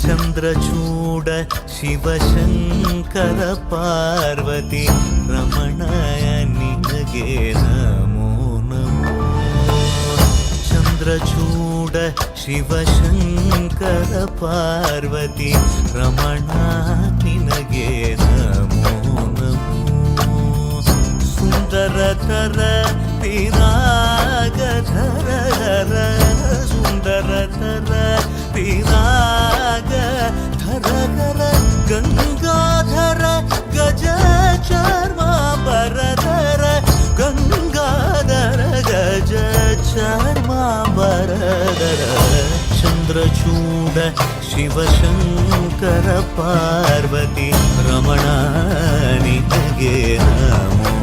ಚಂದ್ರಚೂಡ ಶಿವಶಂಕರ ಪಾರ್ವತಿ ರಮಣಯ ನಿನಗೆ ನಮೋ ನಮೋ. ಚಂದ್ರಚೂಡ ಶಿವಶಂಕರ ಪಾರ್ವತಿ ರಮಣ ನಿನಗೆ ನಮೋ ನಮೋ. ಸುಂದರತರ ವಿರಾಗಧರ ಸುಂದರತರ ವಿರಾಗಧರ ಗಂಗಾಧರ ಗಜ ಚರ್ಮಾಂಬರಧರ ಗಂಗಾಧರ ಗಜ ಚರ್ಮಾಂಬರಧರ. ಚಂದ್ರಚೂಡ ಶಿವಶಂಕರ ಪಾರ್ವತಿ ರಮಣ ನಿನಗೆ ನಮೋ